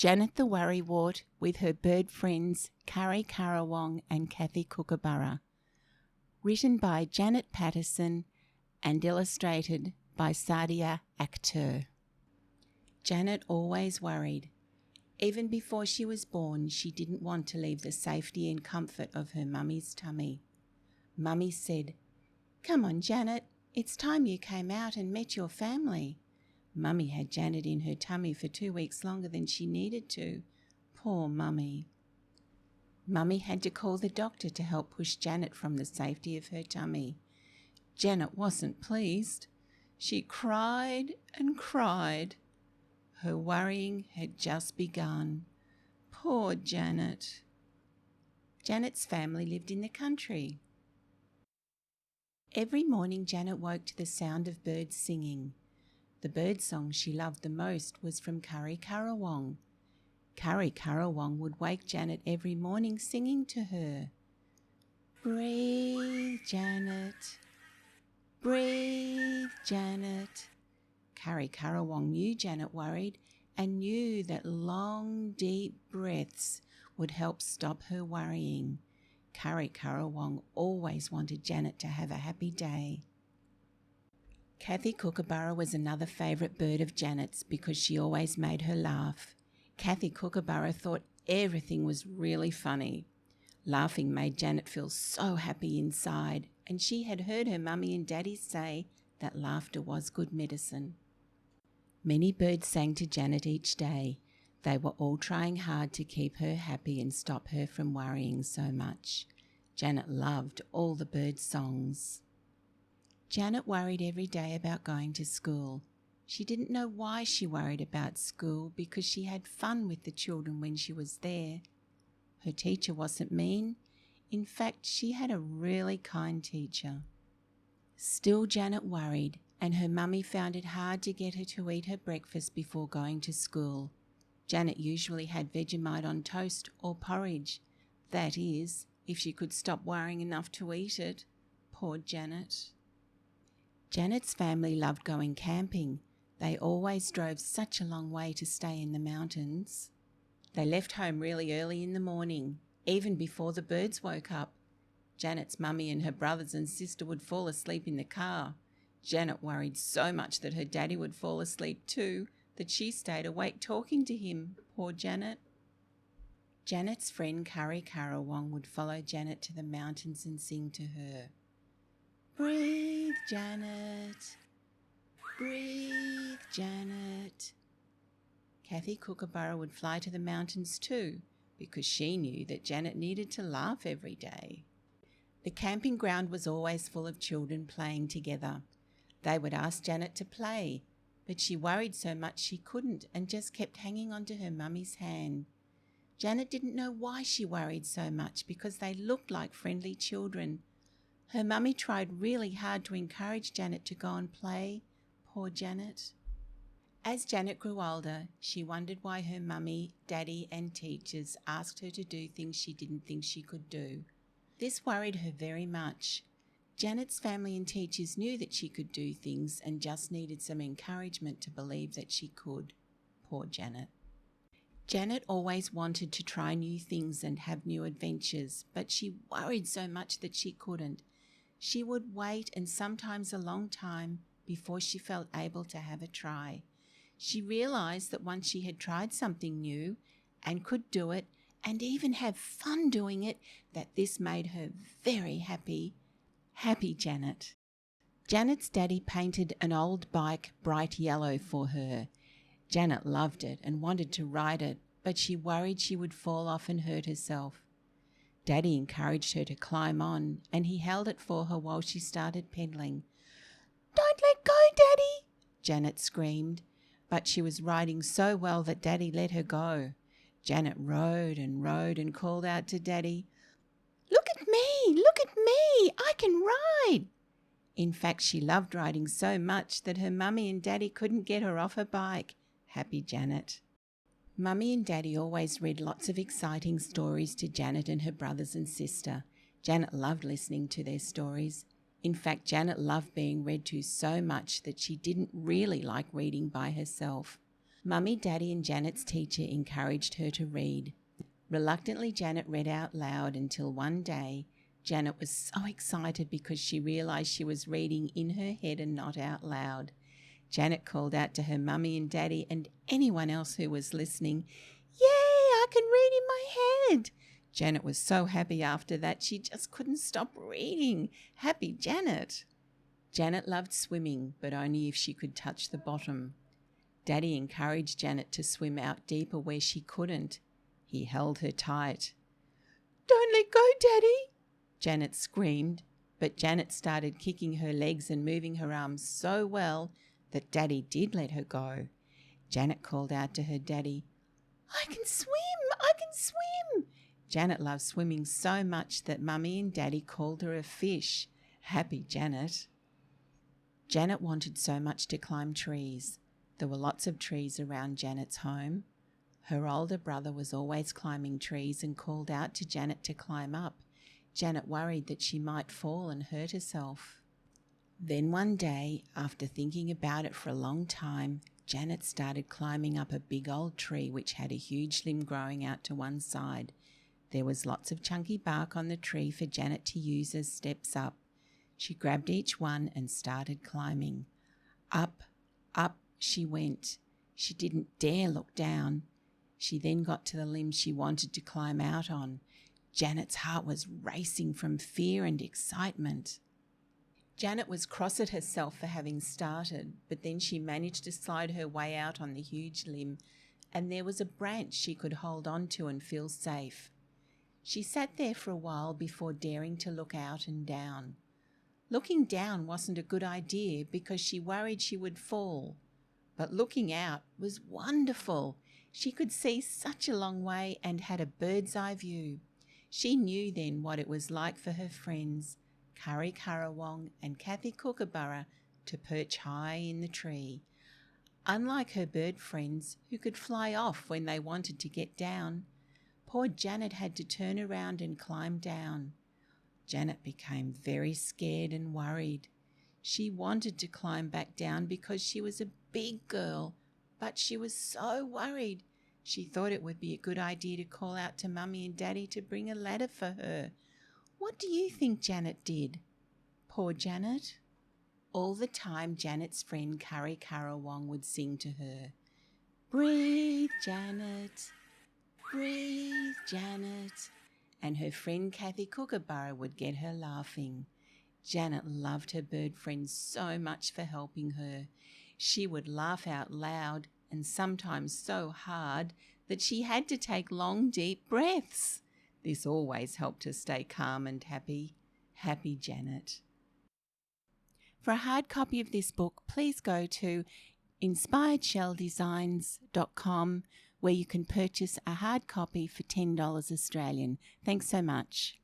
Janet the Worrywart with her bird friends Carrie Carawong and Kathy Kookaburra. Written by Janet Patterson and illustrated by Sadia Akhter. Janet always worried. Even before she was born, she didn't want to leave the safety and comfort of her mummy's tummy. Mummy said, "Come on, Janet, it's time you came out and met your family." Mummy had Janet in her tummy for 2 weeks longer than she needed to. Poor Mummy. Mummy had to call the doctor to help push Janet from the safety of her tummy. Janet wasn't pleased. She cried and cried. Her worrying had just begun. Poor Janet. Janet's family lived in the country. Every morning Janet woke to the sound of birds singing. The bird song she loved the most was from Carrie Carawong. Carrie Carawong would wake Janet every morning singing to her. "Breathe, Janet. Breathe, Janet." Carrie Carawong knew Janet worried and knew that long, deep breaths would help stop her worrying. Carrie Carawong always wanted Janet to have a happy day. Kathy Kookaburra was another favourite bird of Janet's because she always made her laugh. Kathy Kookaburra thought everything was really funny. Laughing made Janet feel so happy inside, and she had heard her mummy and daddy say that laughter was good medicine. Many birds sang to Janet each day. They were all trying hard to keep her happy and stop her from worrying so much. Janet loved all the bird songs. Janet worried every day about going to school. She didn't know why she worried about school because she had fun with the children when she was there. Her teacher wasn't mean. In fact, she had a really kind teacher. Still, Janet worried, and her mummy found it hard to get her to eat her breakfast before going to school. Janet usually had Vegemite on toast or porridge. That is, if she could stop worrying enough to eat it. Poor Janet. Janet's family loved going camping. They always drove such a long way to stay in the mountains. They left home really early in the morning, even before the birds woke up. Janet's mummy and her brothers and sister would fall asleep in the car. Janet worried so much that her daddy would fall asleep too, that she stayed awake talking to him. Poor Janet. Janet's friend Carrie Carawong would follow Janet to the mountains and sing to her. "Breathe, Janet. Breathe, Janet." Kathy Kookaburra would fly to the mountains too, because she knew that Janet needed to laugh every day. The camping ground was always full of children playing together. They would ask Janet to play, but she worried so much she couldn't and just kept hanging onto her mummy's hand. Janet didn't know why she worried so much because they looked like friendly children. Her mummy tried really hard to encourage Janet to go and play. Poor Janet. As Janet grew older, she wondered why her mummy, daddy and teachers asked her to do things she didn't think she could do. This worried her very much. Janet's family and teachers knew that she could do things and just needed some encouragement to believe that she could. Poor Janet. Janet always wanted to try new things and have new adventures, but she worried so much that she couldn't. She would wait, and sometimes a long time, before she felt able to have a try. She realised that once she had tried something new and could do it and even have fun doing it, that this made her very happy. Happy Janet. Janet's daddy painted an old bike bright yellow for her. Janet loved it and wanted to ride it, but she worried she would fall off and hurt herself. Daddy encouraged her to climb on, and he held it for her while she started pedaling. "Don't let go, Daddy!" Janet screamed, but she was riding so well that Daddy let her go. Janet rode and called out to Daddy, "Look at me! Look at me! I can ride!" In fact, she loved riding so much that her mummy and daddy couldn't get her off her bike. Happy Janet. Mummy and Daddy always read lots of exciting stories to Janet and her brothers and sister. Janet loved listening to their stories. In fact, Janet loved being read to so much that she didn't really like reading by herself. Mummy, Daddy and Janet's teacher encouraged her to read. Reluctantly, Janet read out loud until one day, Janet was so excited because she realised she was reading in her head and not out loud. Janet called out to her Mummy and Daddy and anyone else who was listening, "Yay, I can read in my head!" Janet was so happy after that she just couldn't stop reading. Happy Janet! Janet loved swimming, but only if she could touch the bottom. Daddy encouraged Janet to swim out deeper where she couldn't. He held her tight. "Don't let go, Daddy!" Janet screamed, but Janet started kicking her legs and moving her arms so well that Daddy did let her go. Janet called out to her daddy, "I can swim! I can swim!" Janet loved swimming so much that Mummy and Daddy called her a fish. Happy Janet! Janet wanted so much to climb trees. There were lots of trees around Janet's home. Her older brother was always climbing trees and called out to Janet to climb up. Janet worried that she might fall and hurt herself. Then one day, after thinking about it for a long time, Janet started climbing up a big old tree which had a huge limb growing out to one side. There was lots of chunky bark on the tree for Janet to use as steps up. She grabbed each one and started climbing. Up, up she went. She didn't dare look down. She then got to the limb she wanted to climb out on. Janet's heart was racing from fear and excitement. Janet was cross at herself for having started, but then she managed to slide her way out on the huge limb, and there was a branch she could hold on to and feel safe. She sat there for a while before daring to look out and down. Looking down wasn't a good idea because she worried she would fall, but looking out was wonderful. She could see such a long way and had a bird's eye view. She knew then what it was like for her friends, Curry Currawong and Kathy Kookaburra, to perch high in the tree. Unlike her bird friends who could fly off when they wanted to get down, poor Janet had to turn around and climb down. Janet became very scared and worried. She wanted to climb back down because she was a big girl, but she was so worried. She thought it would be a good idea to call out to Mummy and Daddy to bring a ladder for her. What do you think Janet did? Poor Janet. All the time Janet's friend Curry Currawong would sing to her, "Breathe, Janet, breathe, Janet," and her friend Kathy Kookaburra would get her laughing. Janet loved her bird friend so much for helping her. She would laugh out loud and sometimes so hard that she had to take long, deep breaths. This always helped her stay calm and happy. Happy Janet. For a hard copy of this book, please go to inspiredshelldesigns.com where you can purchase a hard copy for $10 Australian. Thanks so much.